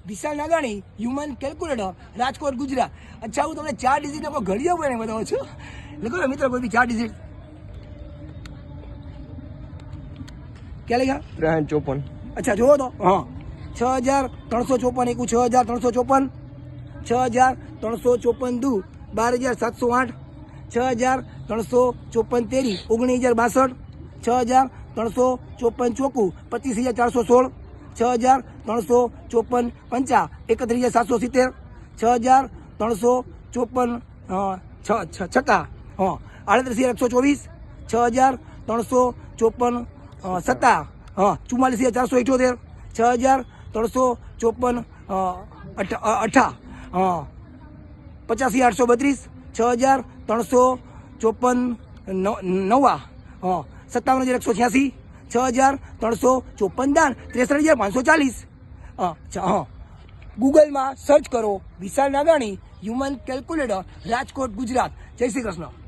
વિશાલ નાગાણી, human calculator, Rajkot, Gujarat. અચ્છા, હું તમને 4 ડિજિટ કોઈ ઘડિયા હોય ને બતાવું છું. લખો મિત્રો કોઈ બી 4 ડિજિટ. ક્યાં લખ્યા? 354. અચ્છા જોવો તો, હા 6354 એકું 6354, 6354 દુ 12708, 6354 તેરી 19062, 6354 ચોકું 25416, 6354 પંચા 31770, 6354 છક્કા 38124, 6354 સત્તા 44478, 6354 અઠા 85832, 6354 નવા 57186, 6354 દાન 63540. ગૂગલમાં સર્ચ કરો વિશાલ નાગાણી, હ્યુમન કેલ્ક્યુલેટર, રાજકોટ, ગુજરાત. જય શ્રી કૃષ્ણ.